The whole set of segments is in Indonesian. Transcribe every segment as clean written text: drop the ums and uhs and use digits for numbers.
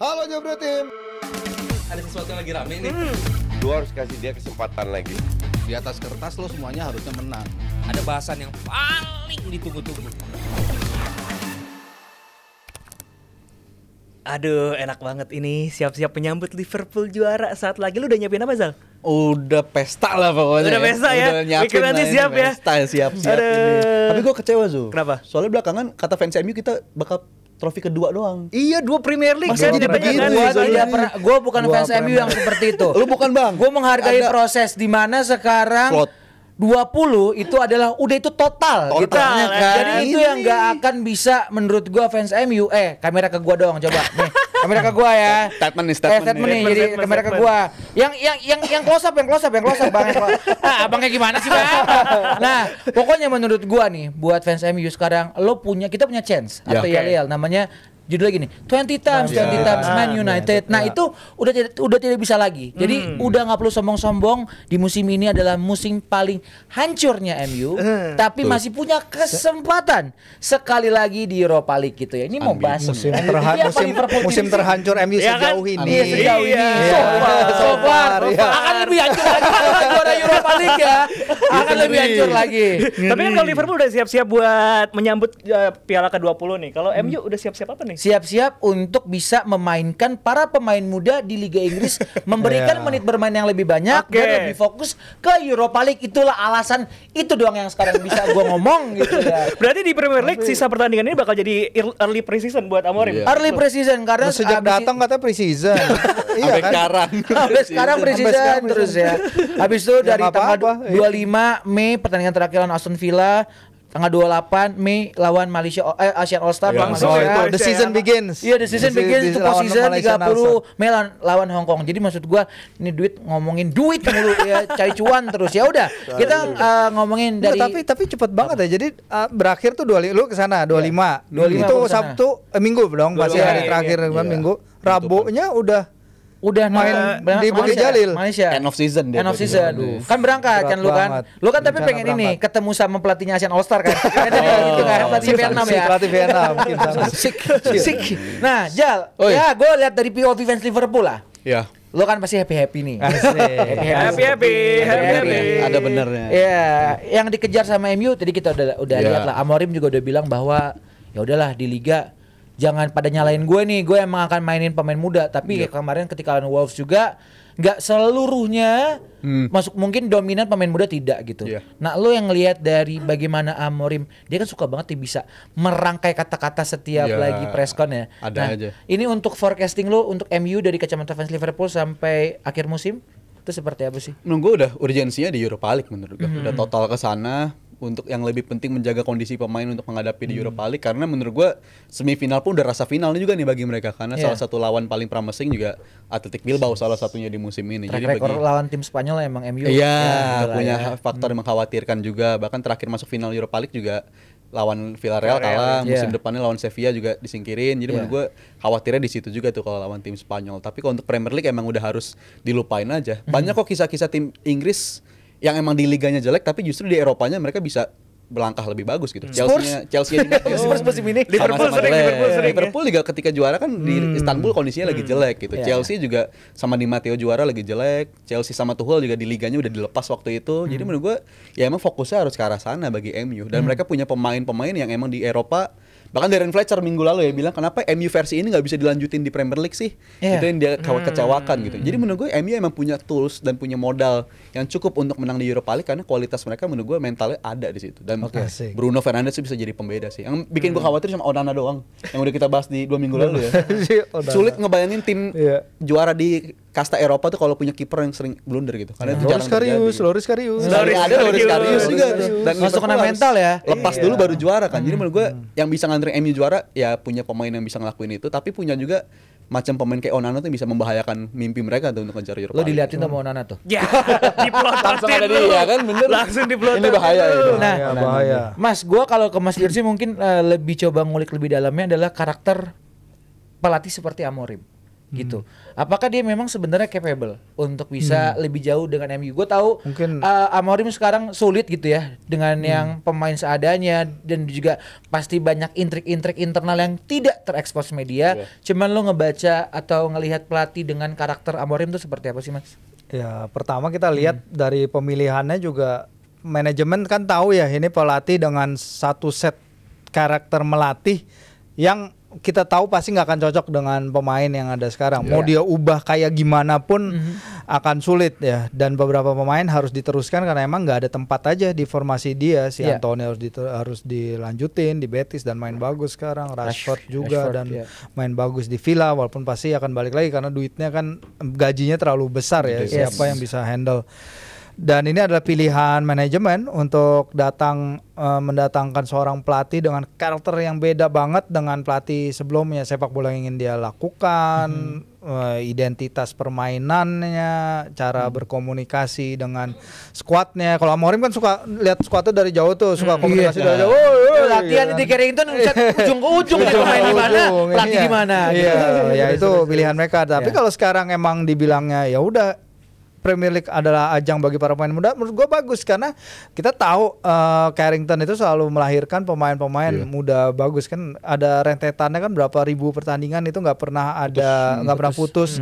Halo Jobro Tim. Ada sesuatu yang lagi rame nih. Lu harus kasih dia kesempatan lagi. Di atas kertas lo semuanya harusnya menang. Ada bahasan yang paling ditunggu-tunggu. Aduh, enak banget ini. Siap-siap menyambut Liverpool juara. Saat lagi lu udah nyiapin apa, Zal? Udah pesta lah pokoknya. Udah pesta ya? Udah nyiapin Weekend nanti lah ini, siap ya? Pesta siap-siap Aduh. ini. Tapi gue kecewa Zu. Kenapa? Soalnya belakangan kata fans MU kita bakal trofi kedua doang. Iya, 2 Premier League. Masih kan jadi banyak begitu, kan? Zal. Gua tidak pernah, gue bukan Gua fans MU yang seperti itu. Lu bukan bang? Gue menghargai Ada proses di mana sekarang slot. 20 itu adalah udah itu total gitu. Total, kan? Jadi itu yang nggak akan bisa menurut gua fans MU. Kamera ke gua doang coba. Nih, kamera ke gua ya. Statement nih, Statement nih. Jadi Statement. kamera ke gua. Yang close up Bang. Abangnya gimana sih, Bang? Nah, pokoknya menurut gua nih buat fans MU sekarang kita punya chance Ya. atau ya namanya judulnya gini, 20 times Man United. Nah itu udah tidak bisa lagi. Jadi udah nggak perlu sombong-sombong. Di musim ini adalah musim paling hancurnya MU, tapi masih punya kesempatan sekali lagi di Europa League gitu ya. Ini mau bahas Musim musim terhancur MU Ya kan? sejauh ini. Iya sejauh ini. Iya. So far, Iya. akan lebih hancur lagi kalau juara Europa League ya. Akan lebih hancur lagi. Tapi kan kalau Liverpool udah siap-siap buat menyambut Piala ke-20 nih. Kalau MU udah siap-siap apa nih? Siap-siap untuk bisa memainkan para pemain muda di Liga Inggris, memberikan menit bermain yang lebih banyak Oke. dan lebih fokus ke Europa League. Itulah alasan itu doang yang sekarang bisa gua ngomong gitu ya. Berarti di Premier League sisa pertandingan ini bakal jadi early pre-season buat Amorim. Iya. Early preseason karena Sejak abis datang katanya pre-season. Iya Sampai kan? sekarang. Sampai sekarang preseason terus ya. Habis itu dari nggak tanggal apa-apa, 25 Mei pertandingan terakhir lawan Aston Villa, tanggal 28 Mei lawan Malaysia Asian All Star Langsung Oh, ya. itu the season begins. Iya, the season begins itu lawan season Malaysia 30 Mei lawan Hong Kong. Jadi maksud gua ini ngomongin duit mulu ya, cari cuan terus. Ya udah, kita ngomongin dari Tapi cepet banget ya. Jadi berakhir tuh lu ke sana 25. 25 Itu gua kesana. Sabtu Minggu dong, pasti 25, hari iya, terakhir kan Minggu. Rabunya udah udah di Bukit Jalil. Malaysia. End of season dia. End of season. Kan berangkat Berat kan lu kan. banget. Lu kan tapi Rencana pengen ini berangkat. ketemu sama pelatihnya Asian All Star kan. Kan jadi gitu kan pelatih Vietnam ya. Pelatih Vietnam. Tim sana. Sik. Nah, Jal, Oi. ya gue lihat dari POV fans Liverpool lah. Ya. Lu kan pasti happy nih. Happy. Ada benernya. Ya, yang dikejar sama MU tadi kita udah Ya. lihat lah. Amorim juga udah bilang bahwa ya udahlah di liga jangan pada nyalain gue nih. Gue emang akan mainin pemain muda. Tapi kemarin ketika lawan Wolves juga nggak seluruhnya masuk, mungkin dominan pemain muda tidak gitu. Iya. Nah, lo yang ngelihat dari bagaimana Amorim, dia kan suka banget dia bisa merangkai kata-kata setiap Iya, lagi press con ya. ada Nah, aja. ini untuk forecasting lo untuk MU dari kacamata fans Liverpool sampai akhir musim itu seperti apa sih? Menurut gue udah urgensinya di Europa League menurut gue. Udah total ke sana untuk yang lebih penting menjaga kondisi pemain untuk menghadapi di Europa League, karena menurut gue semifinal pun udah rasa final juga nih bagi mereka, karena Iya. salah satu lawan paling promising juga Athletic Bilbao salah satunya di musim ini. Track Jadi record lawan tim Spanyol emang MU. iya, Ya, punya ya. faktor yang mengkhawatirkan juga. Bahkan terakhir masuk final Europa League juga lawan Villarreal kalah, iya. musim depannya lawan Sevilla juga disingkirin. Jadi Iya. menurut gue khawatirnya di situ juga tuh kalau lawan tim Spanyol. Tapi kalau untuk Premier League emang udah harus dilupain aja. Banyak kok kisah-kisah tim Inggris yang emang di liganya jelek tapi justru di Eropanya mereka bisa berlangkah lebih bagus gitu. Chelsea Spurs musim ini. Liverpool sering ya. Liverpool juga ketika juara kan di Istanbul kondisinya lagi jelek gitu. Iya. Chelsea juga sama Di Matteo juara lagi jelek. Chelsea sama Tuchel juga di liganya udah dilepas waktu itu. Jadi menurut gua ya emang fokusnya harus ke arah sana bagi MU, dan mereka punya pemain-pemain yang emang di Eropa. Bahkan Darren Fletcher minggu lalu ya bilang kenapa MU versi ini nggak bisa dilanjutin di Premier League sih. Iya. Itu yang dia kecewakan gitu. Jadi menurut gue MU emang punya tools dan punya modal yang cukup untuk menang di Europa League, karena kualitas mereka menurut gue mentalnya ada di situ. Dan Asik. Bruno Fernandes bisa jadi pembeda sih. Yang bikin gue khawatir sama Onana doang, yang udah kita bahas di 2 minggu lalu ya. Sulit ngebayangin tim Iya. juara di kasta Eropa tuh kalau punya kiper yang sering blunder gitu. Karena itu jarang terjadi. Loris Karius. Ada Loris Karius juga tuh. Dan Masuk kena Liverpool mental harus ya. Lepas dulu baru juara kan. Jadi menurut gue yang bisa nganterin MU juara ya punya pemain yang bisa ngelakuin itu, tapi punya juga macam pemain kayak Onana tuh bisa membahayakan mimpi mereka tuh untuk ngejar Europa Lo League. diliatin sama Onana tuh. Ya, diplototin Langsung ada lu. dia kan, bener. Langsung diplototin. Ini bahaya lu. itu. Nah, bahaya. Mas, gua kalau ke Mas Dirsi mungkin lebih coba ngulik lebih dalamnya adalah karakter pelatih seperti Amorim. gitu. Apakah dia memang sebenarnya capable untuk bisa lebih jauh dengan MU? Gue tahu Mungkin- Amorim sekarang sulit gitu ya dengan yang pemain seadanya dan juga pasti banyak intrik-intrik internal yang tidak terekspos media. Cuman lo ngebaca atau ngelihat pelatih dengan karakter Amorim itu seperti apa sih, Mas? Ya, pertama kita lihat dari pemilihannya juga manajemen kan tahu ya ini pelatih dengan satu set karakter melatih yang kita tahu pasti nggak akan cocok dengan pemain yang ada sekarang. Mau dia ubah kayak gimana pun akan sulit ya. Dan beberapa pemain harus diteruskan karena emang nggak ada tempat aja di formasi dia. Si Anthony harus dilanjutin di Betis dan main bagus sekarang. Rashford juga dan main bagus di Villa walaupun pasti akan balik lagi karena duitnya kan gajinya terlalu besar ya. Siapa yang bisa handle? Dan ini adalah pilihan manajemen untuk mendatangkan seorang pelatih dengan karakter yang beda banget dengan pelatih sebelumnya, sepak bola yang ingin dia lakukan, identitas permainannya, cara berkomunikasi dengan skuadnya. Kalau Amorim kan suka lihat skuadnya dari jauh tuh, suka komunikasi dari jauh. Latihan di Carrington ujung ke ujung ya, pemain di mana, pelatih di mana. Iya, ya itu pilihan mereka. Tapi kalau sekarang emang dibilangnya ya udah Premier League adalah ajang bagi para pemain muda, menurut gue bagus karena kita tahu Carrington itu selalu melahirkan pemain-pemain muda bagus kan, ada rentetannya kan berapa ribu pertandingan itu nggak pernah putus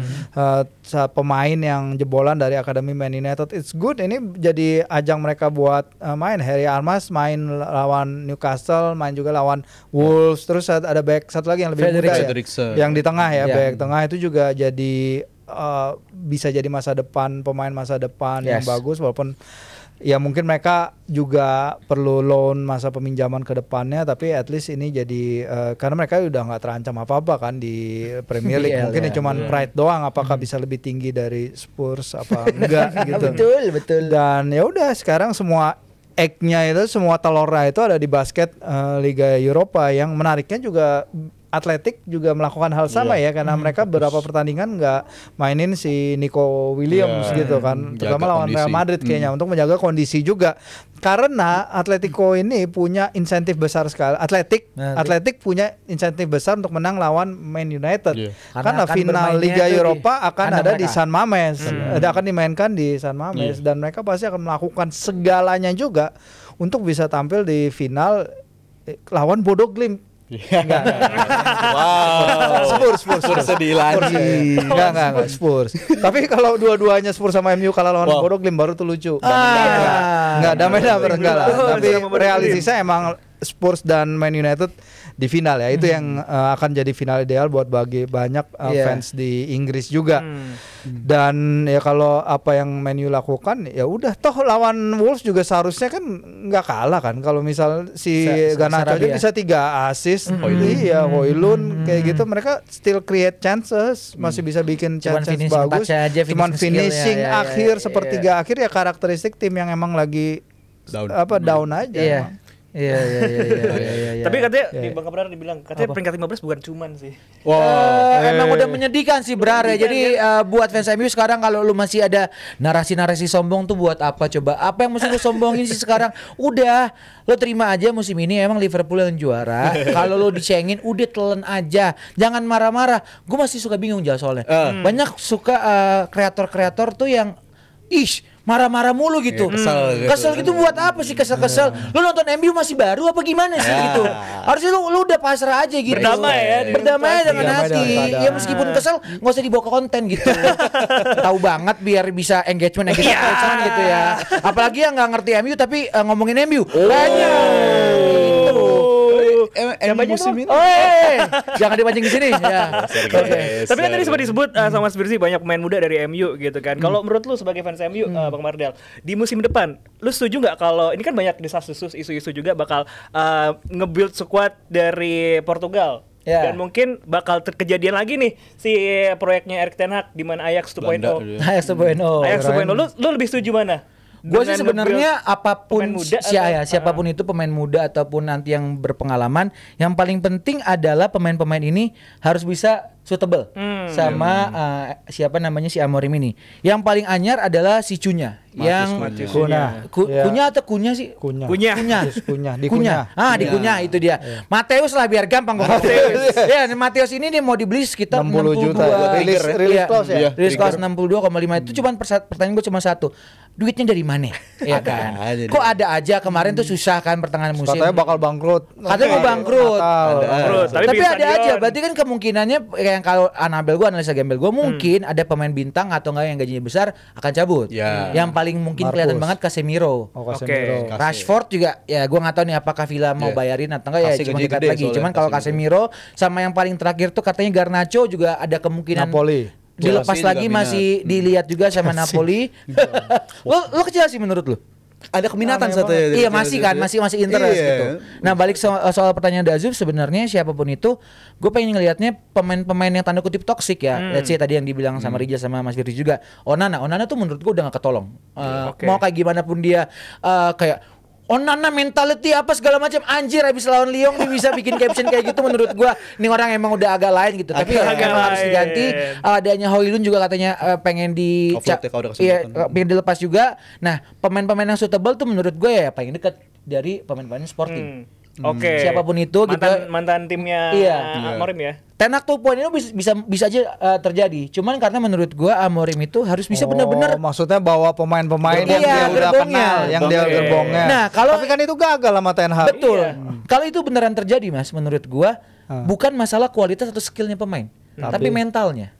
pemain yang jebolan dari akademi Man United. It's good, ini jadi ajang mereka buat main. Harry Armas main lawan Newcastle, main juga lawan Wolves, terus ada back satu lagi yang lebih muda ya, yang di tengah ya, back tengah itu juga jadi bisa jadi masa depan, pemain masa depan yang bagus, walaupun ya mungkin mereka juga perlu loan masa peminjaman ke depannya, tapi at least ini jadi karena mereka udah nggak terancam apa-apa kan di Premier League. Mungkin cuman pride doang, apakah bisa lebih tinggi dari Spurs apa enggak gitu. Betul. Dan ya udah sekarang semua egg-nya itu, semua telurnya itu ada di basket Liga Eropa. Yang menariknya juga Atletik juga melakukan hal sama ya, karena mereka beberapa pertandingan nggak mainin si Nico Williams gitu kan, terutama lawan Real Madrid kayaknya untuk menjaga kondisi juga, karena Atletico ini punya insentif besar sekali. Atletik punya insentif besar untuk menang lawan Man United karena final Liga Eropa akan ada di San Mamés, akan dimainkan di San Mamés, dan mereka pasti akan melakukan segalanya juga untuk bisa tampil di final lawan Bodo Glimt. Spurs sedih lagi. Enggak Spurs. Tapi kalau dua-duanya Spurs sama MU kalah lawan Bodo Glimt baru tuh lucu. Enggak damai enggak lah. Tapi realistisnya emang Spurs dan Man United di final ya. Itu yang akan jadi final ideal buat bagi banyak fans di Inggris juga. Dan ya kalau apa yang Man U lakukan ya udah, toh lawan Wolves juga seharusnya kan nggak kalah kan. Kalau misal si Garnacho aja bisa 3 assist, Højlund kayak gitu, mereka still create chances, masih bisa bikin chances bagus. Cuman finishing akhir sepertiga akhir ya karakteristik tim yang emang lagi down aja. Iya. Tapi katanya di Bang Kabrar dibilang katanya peringkat 15 bukan cuman sih. Emang udah menyedihkan sih Brar ya. Jadi buat fans MU sekarang kalau lu masih ada narasi-narasi sombong tuh buat apa coba? Apa yang mesti lu sombongin sih sekarang? Udah, lo terima aja musim ini emang Liverpool yang juara. Kalau lo dicengin udah telan aja. Jangan marah-marah. Gue masih suka bingung jauh soalnya. Banyak suka kreator-kreator tuh yang marah-marah mulu gitu. Kesel gitu buat apa sih kesel-kesel? Lu nonton MU masih baru apa gimana sih gitu? Harusnya lu udah pasrah aja gitu. Berdamai dengan hati. Ya meskipun kesel nggak usah dibawa ke konten gitu. Tahu banget biar bisa engagement gitu ya. Apalagi yang nggak ngerti MU tapi ngomongin MU. musim ini. Jangan dipancing di sini ya. Tapi kan tadi sempat disebut sama Mas Birzi banyak pemain muda dari MU gitu kan. Kalau menurut lu sebagai fans MU, Bang Mardel, di musim depan lu setuju nggak kalau ini kan banyak desas-desus isu-isu juga bakal nge-build squad dari Portugal? Dan mungkin bakal terkejadian lagi nih si proyeknya Erik ten Hag di mana Ajax 2.0. Ajax 2.0. Lu lebih setuju mana? Gue sih sebenarnya apapun siapapun itu pemain muda ataupun nanti yang berpengalaman, yang paling penting adalah pemain-pemain ini harus bisa suitable sama siapa namanya si Amorim ini. Yang paling anyar adalah si Cunya yang Kunya atau Kunya sih? Kunya. Di Kunya itu dia. Mateus lah biar gampang kok. Mateus. Ya, Mateus ini dia mau dibeli sekitar 60 juta. Rilis clause ya. Rilis clause 62,5 itu cuma pertanyaan gue cuma satu. Duitnya dari mana? Ya kan. Kok ada aja kemarin tuh susah kan pertengahan musim. Katanya bakal bangkrut. Katanya mau bangkrut. Tapi ada aja. Berarti kan kemungkinannya yang kalau Anabel gue analisa gembel gue mungkin ada pemain bintang atau enggak yang gajinya besar akan cabut. Yang paling mungkin kelihatan banget Casemiro. Rashford juga ya gue nggak tahu nih apakah Villa mau bayarin atau enggak ya cuma dekat lagi. Cuman kalau Casemiro sama yang paling terakhir tuh katanya Garnacho juga ada kemungkinan Napoli. Dilepas lagi masih dilihat juga sama Napoli. Lo ke Chelsea menurut lo? Ada keminatan satu ya. Iya masih kan, masih interest gitu. Nah balik soal pertanyaan Dazuf, sebenarnya siapapun itu, gue pengen ngelihatnya pemain-pemain yang tanda kutip toksik ya. Let's say tadi yang dibilang sama Rijal sama Mas Firdi juga. Onana tuh menurut gue udah gak ketolong. Mau kayak gimana pun dia kayak Onana mentality apa segala macam, anjir habis lawan Lyon nih bisa bikin caption kayak gitu. Menurut gua ini orang emang udah agak lain gitu. Tapi emang harus diganti. Adanya Højlund juga katanya pengen pengen dilepas juga. Nah pemain-pemain yang suitable tuh menurut gue ya paling dekat dari pemain-pemain Sporting. Siapapun itu mantan timnya Amorim ya. Ten Hag 2.0 bisa aja terjadi. Cuman karena menurut gua Amorim itu harus bisa benar-benar maksudnya bawa pemain-pemain yang dia udah kenal, yang dia gerbongnya. Nah, tapi kan itu gagal sama Ten Hag. Betul. Kalau itu beneran terjadi Mas, menurut gua bukan masalah kualitas atau skillnya pemain, tapi mentalnya.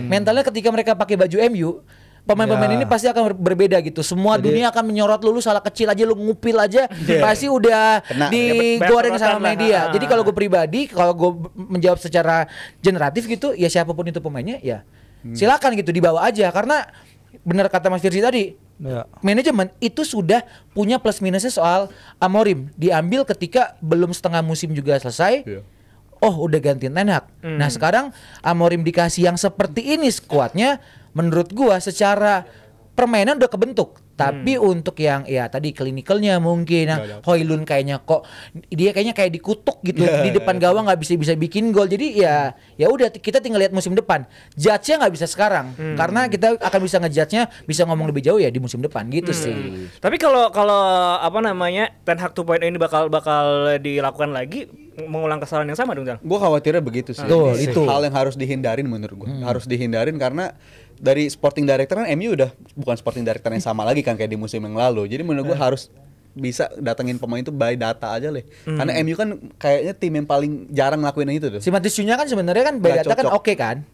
Mentalnya ketika mereka pakai baju MU, pemain-pemain ini pasti akan berbeda gitu. Semua dunia akan menyorot lu salah kecil aja, lu ngupil aja pasti udah digoreng sama media. Jadi kalau gue pribadi, kalau gue menjawab secara generatif gitu, ya siapapun itu pemainnya ya silakan gitu dibawa aja. Karena benar kata Mas Firsi tadi, manajemen itu sudah punya plus minusnya soal Amorim. Diambil ketika belum setengah musim juga selesai. Oh udah gantiin Ten Hag. Nah sekarang Amorim dikasih yang seperti ini skuadnya, menurut gua secara permainan udah kebentuk. Tapi untuk yang ya tadi klinikalnya mungkin Højlund kayaknya kok dia kayaknya kayak dikutuk gitu di depan gawang nggak bisa bikin gol. Jadi ya udah kita tinggal lihat musim depan. Judge-nya nggak bisa sekarang karena kita akan bisa ngejudge-nya, bisa ngomong lebih jauh ya di musim depan gitu sih. Tapi kalau apa namanya Ten Hag 2.0 ini bakal dilakukan lagi, mengulang kesalahan yang sama dong, Jang? Gue khawatirnya begitu sih. Itu hal yang harus dihindarin menurut gue. Harus dihindarin karena dari sporting director kan MU udah bukan sporting director yang sama lagi kan kayak di musim yang lalu. Jadi menurut gue harus bisa datengin pemain itu by data aja leh. Karena MU kan kayaknya tim yang paling jarang ngelakuin itu tuh. Si Matisunya kan sebenarnya kan by data kan oke kan?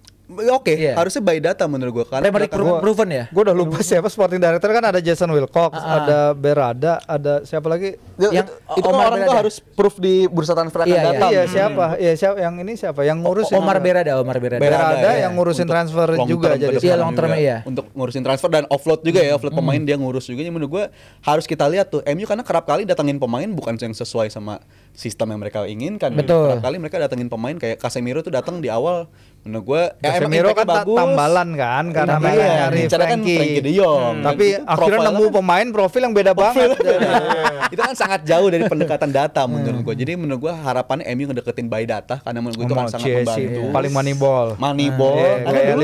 Harusnya by data menurut gua karena proven ya. Gue udah lupa siapa sporting director kan, ada Jason Wilcox, ada Berada, ada siapa lagi? Yang itu kan orang tuh harus proof di bursa transfer data. Iya siapa? Iya siapa yang ini siapa? Yang ngurusin Omar Berada yang ngurusin transfer juga jadi. Iya long term ya. Untuk ngurusin transfer dan offload juga ya, offload pemain dia ngurus juga. Menurut gua harus kita lihat tuh MU karena kerap kali datangin pemain bukan yang sesuai sama sistem yang mereka inginkan. Betul. Kerap kali mereka datengin pemain kayak Casemiro tuh datang di awal. Menurut gua Casemiro kan tambalan kan karena mereka nyari Frankie De Jong. Tapi akhirnya nemu pemain profil yang beda banget. Itu kan sangat jauh dari pendekatan data menurut gua. Jadi menurut gua harapannya MU ngedeketin by data karena menurut gua itu kan sangat membantu. Paling moneyball. Kayak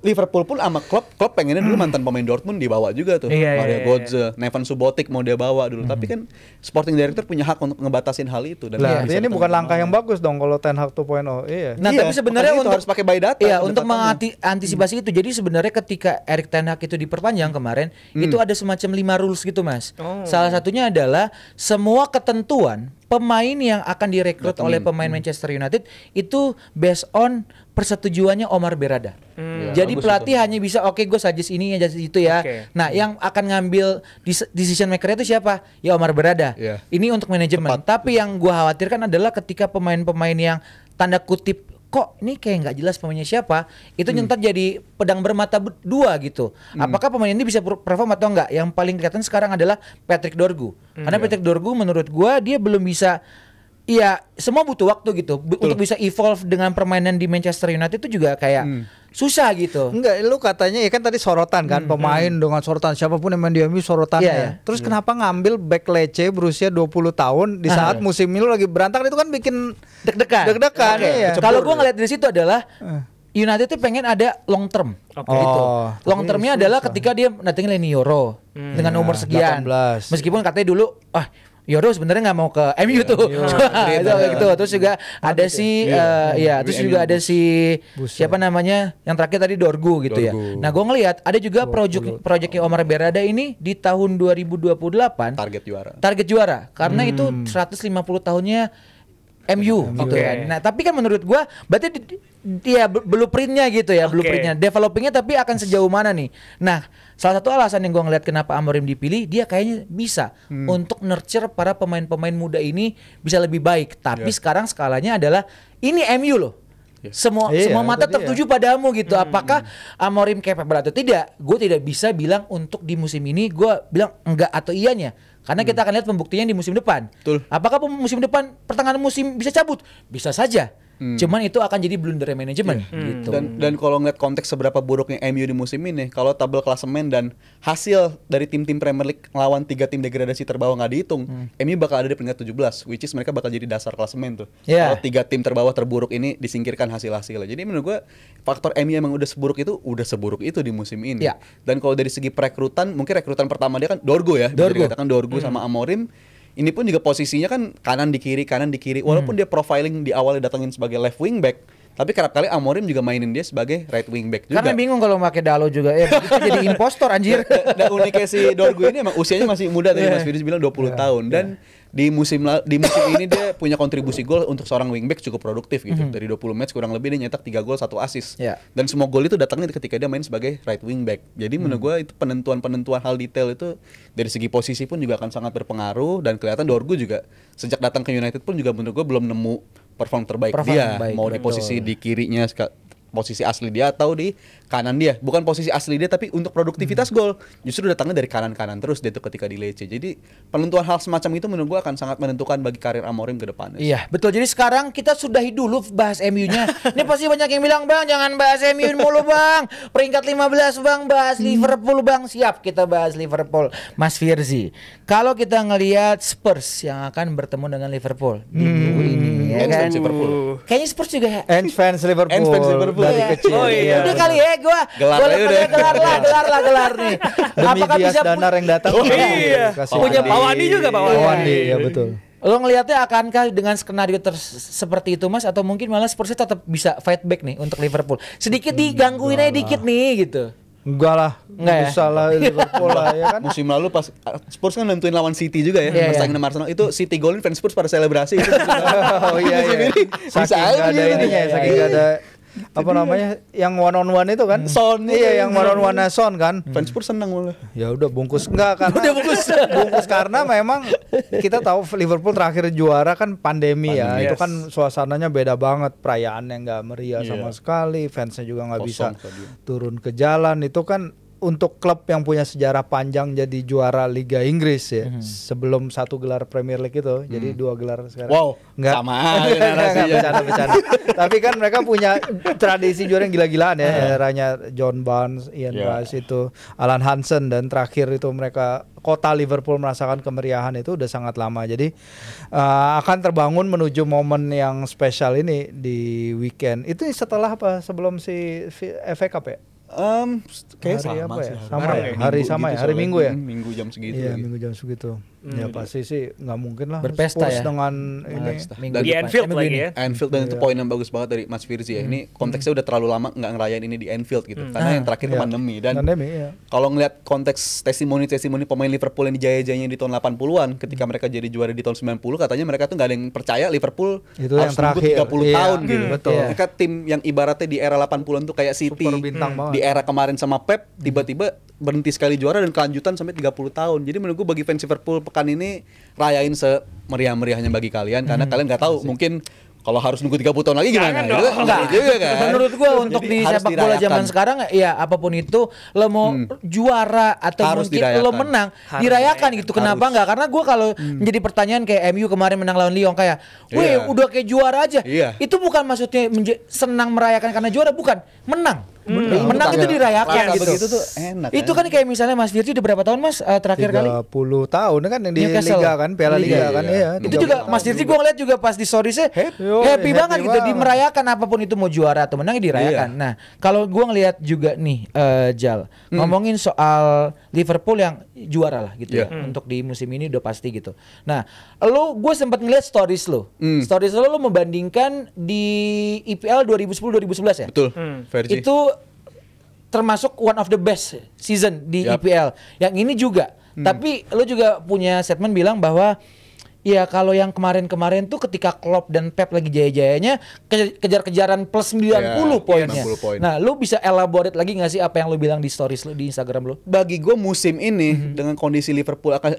Liverpool pun sama Klopp pengennya dulu mantan pemain Dortmund dibawa juga tuh. Mario Götze, Neven Subotic mau dia bawa dulu. Tapi kan sporting director punya hak untuk ngebatasin hal itu. Dan ini bukan langkah yang bagus dong kalau Ten Hag 2.0. Iya. Nah tapi sebenarnya untuk harus pakai by data. Iya, untuk mengantisipasi itu. Jadi sebenarnya ketika Erik ten Hag itu diperpanjang kemarin, itu ada semacam 5 rules gitu, Mas. Salah satunya adalah semua ketentuan pemain yang akan direkrut oleh pemain Manchester United itu based on persetujuannya Omar Berada. Jadi pelatih hanya bisa gue suggest ini ya itu ya. Nah, yang akan ngambil decision maker itu siapa? Ya Omar Berada. Ini untuk manajemen. Tapi yang gua khawatirkan adalah ketika pemain-pemain yang tanda kutip kok ini kayak nggak jelas pemainnya siapa, itu nyentar jadi pedang bermata dua gitu. Apakah pemain ini bisa perform atau enggak? Yang paling kelihatan sekarang adalah Patrick Dorgu. Karena Patrick Dorgu menurut gua dia belum bisa, ya semua butuh waktu gitu untuk bisa evolve dengan permainan di Manchester United itu juga kayak susah gitu. Enggak, lu katanya ya kan tadi sorotan kan, pemain dengan sorotan siapapun yang main di MU sorotannya. Iya, iya. Terus kenapa ngambil back Lecce berusia 20 tahun di saat musim ini lu lagi berantakan, itu kan bikin Deg-degan. Deg-degan, Oke. iya. Kalau gua ngeliat dari situ adalah United tuh pengen ada long term. Gitu. Oh, Long tapi termnya adalah susah. ketika dia datengin Leni Yoro dengan umur sekian. 18. Meskipun katanya dulu Yoro sebenarnya nggak mau ke MU tuh. Gitu. Terus juga ada si terus juga ada si siapa namanya yang terakhir tadi Dorgu gitu ya. Nah, gue ngelihat ada juga proyeknya Omar Berada ini di tahun 2028 target juara. karena itu 150 tahunnya MU gitu kan. Nah, tapi kan menurut gua berarti dia blueprintnya gitu ya, blueprintnya, developingnya, tapi akan sejauh mana nih? Nah, salah satu alasan yang gua ngeliat kenapa Amorim dipilih, dia kayaknya bisa untuk nurture para pemain-pemain muda ini bisa lebih baik. Tapi sekarang skalanya adalah ini MU loh. Semua mata tertuju padamu gitu. Apakah Amorim capable atau tidak? Gue tidak bisa bilang untuk di musim ini. Gue bilang enggak atau iyanya. Karena kita akan lihat pembuktinya di musim depan. Betul. Apakah musim depan pertengahan musim bisa cabut? Bisa saja. Cuman itu akan jadi blunder manajemen gitu. Dan kalau ngeliat konteks seberapa buruknya MU di musim ini, kalau tabel klasemen dan hasil dari tim-tim Premier League lawan 3 tim degradasi terbawah nggak dihitung, MU bakal ada di peringkat 17, which is mereka bakal jadi dasar klasemen tuh. Yeah. Kalau 3 tim terbawah terburuk ini disingkirkan hasil-hasilnya. Jadi menurut gua faktor MU emang udah seburuk itu di musim ini. Yeah. Dan kalau dari segi perekrutan, mungkin rekrutan pertama dia kan Dorgu ya. Dikatakan Dorgu sama Amorim. Ini pun juga posisinya kan kanan di kiri. Walaupun dia profiling di awal datangin sebagai left wing back, tapi kerap kali Amorim juga mainin dia sebagai right wing back juga. Karena bingung kalau pakai Dalo juga. Itu jadi impostor anjir. Dan uniknya si Dorgu ini emang usianya masih muda tadi Mas Firzi bilang 20 tahun. Dan di musim ini dia punya kontribusi gol untuk seorang wingback cukup produktif gitu. Dari 20 match kurang lebih dia nyetak 3 gol 1 assist. Dan semua gol itu datangnya ketika dia main sebagai right wingback. Jadi menurut gue itu penentuan hal detail itu dari segi posisi pun juga akan sangat berpengaruh. Dan kelihatan Dorgu juga sejak datang ke United pun juga menurut gue belum nemu perform terbaik dia. Mau di posisi di kirinya, posisi asli dia atau di kanan dia. Bukan posisi asli dia, tapi untuk produktivitas gol justru datangnya dari kanan-kanan terus dia tuh ketika di Lecce. Jadi penentuan hal semacam itu menurut gua akan sangat menentukan bagi karir Amorim ke depannya. Iya, betul. Jadi sekarang kita sudahi dulu bahas MU-nya. Ini pasti banyak yang bilang, "Bang, jangan bahas MU mulu, Bang. Peringkat 15, Bang. Bahas Liverpool, Bang." Siap, kita bahas Liverpool. Mas Firzi, kalau kita ngelihat Spurs yang akan bertemu dengan Liverpool di minggu ini, ya kan? Kayaknya Spurs juga fans Liverpool dari kecil. Oh iya. Udah kali ya gelar nih. Demi Apakah Dias bisa Danar yang datang. Iya. Kasih Punya Wandi. Pak Wandi juga, Pak Wandi. Wandi, ya betul. Lo ngelihatnya akankah dengan skenario seperti itu, Mas, atau mungkin malah Spurs tetap bisa fight back nih untuk Liverpool? Sedikit digangguin aja dikit nih gitu. Enggak lah, Enggak ya? bisa lah Liverpool lah ya kan. Musim lalu pas Spurs kan nentuin lawan City juga ya, bersaing sama Arsenal. Itu City golin fans Spurs pada selebrasi itu. Oh iya. Saking nggak ada ininya, saking nggak ada apa namanya yang one on one itu kan. Son. Iya, yang one on one Son kan. Fans Spurs senang malah. Ya udah bungkus enggak karena bungkus karena memang kita tahu Liverpool terakhir juara kan pandemi ya. Itu kan suasananya beda banget, perayaannya nggak meriah sama sekali, fansnya juga nggak bisa turun ke jalan. Itu kan untuk klub yang punya sejarah panjang jadi juara Liga Inggris ya, sebelum 1 gelar Premier League itu, jadi 2 gelar sekarang. Wow, nggak sama aja narasinya. bercanda. Tapi kan mereka punya tradisi juara yang gila-gilaan ya, eranya John Barnes, Ian Rice itu, Alan Hansen, dan terakhir itu mereka kota Liverpool merasakan kemeriahan itu udah sangat lama. Jadi akan terbangun menuju momen yang spesial ini di weekend. Itu setelah apa? Sebelum si FA Cup ya? Kayak hari sama apa sih, ya? Sama ya? Hari sama ya? Hari Minggu ya? Minggu jam segitu. Iya, Minggu jam segitu. Ya pasti sih nggak mungkin lah Berpesta Spurs ya? dengan ini. Minggu Di depan. Anfield Minggu lagi ini. ya. Anfield, dan itu poin yang bagus banget dari Mas Firzi ya. Ini konteksnya udah terlalu lama nggak ngerayain ini di Anfield gitu. Karena yang terakhir Iya. pandemi. Dan Pandemi, iya. kalau ngeliat konteks testimoni pemain Liverpool yang dijaya-jayanya di tahun 80-an, ketika mereka jadi juara di tahun 90, katanya mereka tuh nggak ada yang percaya Liverpool Itu harus yang nunggu terakhir. 30 Iya, tahun gitu. betul. Mereka tim yang ibaratnya di era 80-an tuh kayak City, Super bintang banget. di era kemarin sama Pep, tiba-tiba berhenti sekali juara dan kelanjutan sampai 30 tahun. Jadi menurut gue bagi fans Liverpool pekan ini rayain semeriah-meriahnya bagi kalian, karena kalian nggak tahu mungkin Kalau harus nunggu 30 tahun lagi gimana? Gitu kan? Enggak. Juga kan? Menurut gua untuk Jadi di harus sepak bola zaman dirayakan. sekarang ya apapun itu lo mau juara atau Harus mungkin dirayakan. lo menang dirayakan gitu. Kenapa enggak? Karena gua kalau menjadi pertanyaan kayak MU kemarin menang lawan Lyon kayak, "Wih, Iya. udah kayak juara aja." Iya. Itu bukan maksudnya senang merayakan karena juara, bukan. Menang. Menang itu dirayakan Rasa gitu. begitu tuh enak. Itu kan kayak misalnya Mas Firzi udah berapa tahun Mas terakhir kali? 30 tahun kan yang di Newcastle. Liga kan, Piala Liga kan, iya. Itu juga Mas Dirti gue ngeliat juga pas di storiesnya Yo, happy banget gitu, banget. dimerayakan apapun itu mau juara atau menang ya dirayakan. Nah kalau gue ngeliat juga nih Jal ngomongin soal Liverpool yang juara lah gitu ya untuk di musim ini udah pasti gitu. Nah gue sempat ngeliat stories lo, stories lo membandingkan di IPL 2010-2011 ya. Betul. Vergi. Itu termasuk one of the best season di IPL. Yang ini juga. Tapi lo juga punya statement bilang bahwa ya kalau yang kemarin-kemarin tuh ketika Klopp dan Pep lagi jaya-jayanya kejar-kejaran plus 90 poinnya. 90 poin. Nah, lo bisa elaborate lagi gak sih apa yang lo bilang di stories lo di Instagram lo? Bagi gue musim ini dengan kondisi Liverpool akan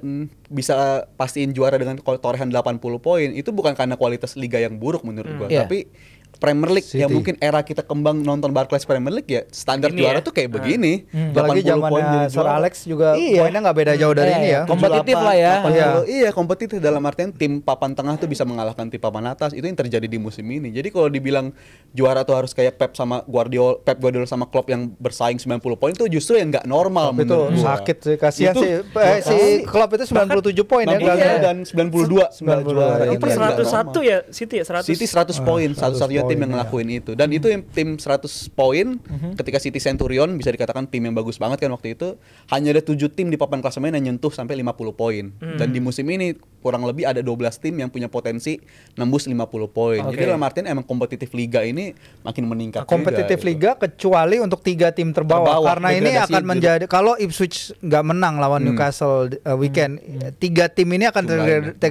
bisa pastiin juara dengan torehan 80 poin itu bukan karena kualitas liga yang buruk menurut gue, Iya. tapi Premier League yang City. mungkin era kita kembang nonton Barclays Premier League ya standar Ini juara ya. tuh kayak begini. Apalagi 80 poin zamannya jadi Sir juara. Alex juga Iya. poinnya nggak beda jauh dari ini ya. Kompetitif lah ya. 80. Iya, kompetitif dalam artian tim papan tengah tuh bisa mengalahkan tim papan atas. Itu yang terjadi di musim ini. Jadi kalau dibilang juara tuh harus kayak Pep Guardiola sama Klopp yang bersaing 90 poin itu justru yang nggak normal Itu menurut gua. sakit sih, kasihan Itu sih. Si Klopp itu 97 poin ya 90 gagalnya. dan 92 nggak 92. juara. Itu Itu Per yang nggak 101 normal. ya City ya 100. City 100 poin, 100 satu-satunya tim poin, yang ya. ngelakuin itu. Dan itu yang tim 100 poin ketika City Centurion bisa dikatakan tim yang bagus banget kan waktu itu. Hanya ada 7 tim di papan klasemen yang nyentuh sampai 50 poin. Dan di musim ini kurang lebih ada 12 tim yang punya potensi nembus 50 poin. Jadi dalam artian emang kompetitif liga ini makin meningkat Kompetitif juga, gitu. liga kecuali untuk 3 tim terbawah, Terbawah, karena ini degradasi akan gitu. menjadi kalau Ipswich nggak menang lawan Newcastle weekend, 3 tim ini akan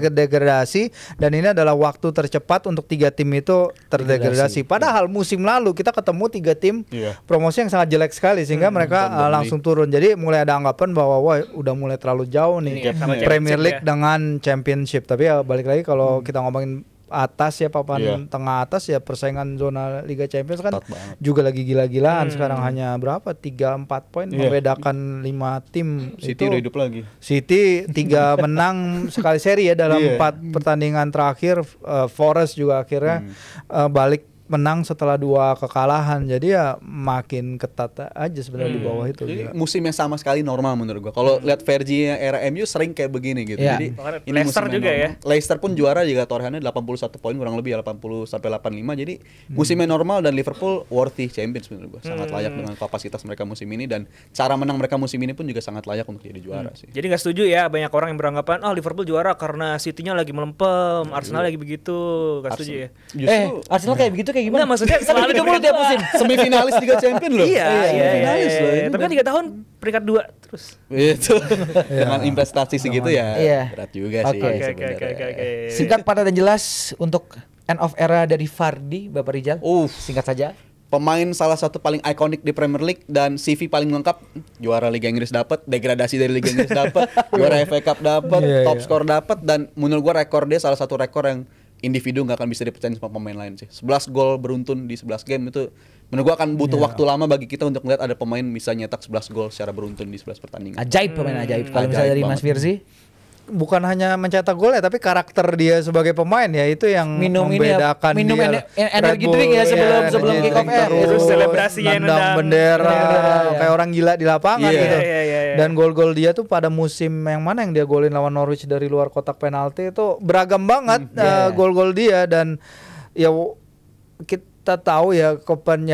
terdegradasi dan ini adalah waktu tercepat untuk 3 tim itu terdegradasi. Padahal musim lalu kita ketemu 3 tim Iya. promosi yang sangat jelek sekali sehingga mereka langsung turun. Jadi mulai ada anggapan bahwa wah udah mulai terlalu jauh nih Gap sama Premier championship League ya. dengan Championship. Tapi ya balik lagi kalau kita ngomongin atas ya papan tengah atas ya persaingan zona Liga Champions kan Ketat banget. juga lagi gila-gilaan. Sekarang hanya berapa 3-4 poin membedakan 5 tim. City udah hidup lagi. City 3 menang sekali seri ya dalam 4 pertandingan terakhir. Forest juga akhirnya balik menang setelah 2 kekalahan. Jadi ya makin ketat aja sebenarnya di bawah itu. Jadi gila. musim yang sama sekali normal menurut gua. Kalau lihat Vergi era MU sering kayak begini gitu. Iya. Jadi Bahkan ini Leicester musim yang juga ya. normal. Leicester pun juara juga torehannya 81 poin kurang lebih 80 sampai 85. Jadi musimnya normal dan Liverpool worthy champions menurut gua. Sangat layak dengan kapasitas mereka musim ini dan cara menang mereka musim ini pun juga sangat layak untuk jadi juara sih. Jadi nggak setuju ya banyak orang yang beranggapan Liverpool juara karena City-nya lagi melempem, Arsenal lagi begitu. Nggak setuju ya. Justru Arsenal kayak begitu kayak gimana? Enggak, maksudnya kan begitu mulu tiap musim. semifinalis Liga Champions loh. Iya, Semifinalis loh. Ini Tapi kan 3 tahun peringkat 2 terus. Itu dengan investasi segitu ya Iya. berat juga sih. Oke. sebenarnya. Oke. Singkat, padat dan jelas untuk end of era dari Vardy, Bapak Rizal. Singkat saja. Pemain salah satu paling ikonik di Premier League dan CV paling lengkap, juara Liga Inggris dapat, degradasi dari Liga Inggris dapat, juara FA Cup dapat, Iya, top iya. skor dapat dan menurut gua rekor dia salah satu rekor yang individu nggak akan bisa dipercayain sama pemain lain sih. 11 gol beruntun di 11 game itu menurut gua akan butuh waktu lama bagi kita untuk melihat ada pemain bisa nyetak 11 gol secara beruntun di 11 pertandingan. Ajaib, pemain ajaib. Kalau misalnya Ajaib dari Mas banget. Firzi, Bukan hanya mencetak gol ya, tapi karakter dia sebagai pemain ya itu yang Minum ini ya, membedakan minum dia. energi Red Bull, drink ya sebelum energy kick off drink air. terus, Terus selebrasinya nendang nendang bendera, bendera, ya. kayak orang gila di lapangan Iya. gitu. Iya. Dan gol-gol dia tuh pada musim yang mana yang dia golin lawan Norwich dari luar kotak penalti itu beragam banget gol-gol dia dan ya kita tahu ya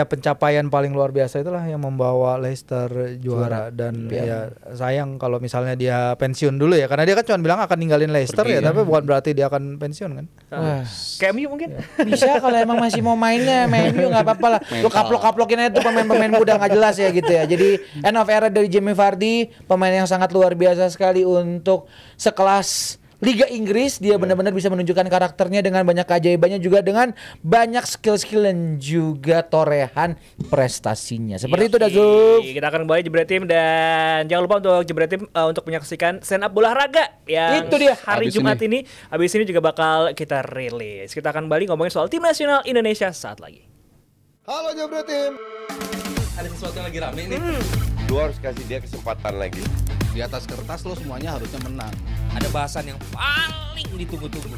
pencapaian paling luar biasa itulah yang membawa Leicester juara dan ya sayang kalau misalnya dia pensiun dulu ya karena dia kan cuma bilang akan ninggalin Leicester ya tapi bukan berarti dia akan pensiun kan. Wah. Kayak MU mungkin. Bisa kalau emang masih mau mainnya MU nggak apa-apa lah. Lu kaplok-kaplokin aja tuh pemain-pemain muda nggak jelas ya gitu ya. Jadi end of era dari Jamie Vardy, pemain yang sangat luar biasa sekali untuk sekelas Liga Inggris, dia benar-benar bisa menunjukkan karakternya dengan banyak keajaibannya, juga dengan banyak skill-skill dan juga torehan prestasinya. Seperti itu dah Zuf. Kita akan kembali Jebret Tim, dan jangan lupa untuk Jebret Tim untuk menyaksikan stand up bola raga yang Itu dia. hari Abis Jumat ini. Habis ini juga bakal kita rilis. Kita akan kembali ngomongin soal tim nasional Indonesia saat lagi. Halo Jebret Tim. Ada sesuatu yang lagi rame nih. Lu harus kasih dia kesempatan lagi. Di atas kertas lo semuanya harusnya menang. Ada bahasan yang paling ditunggu-tunggu.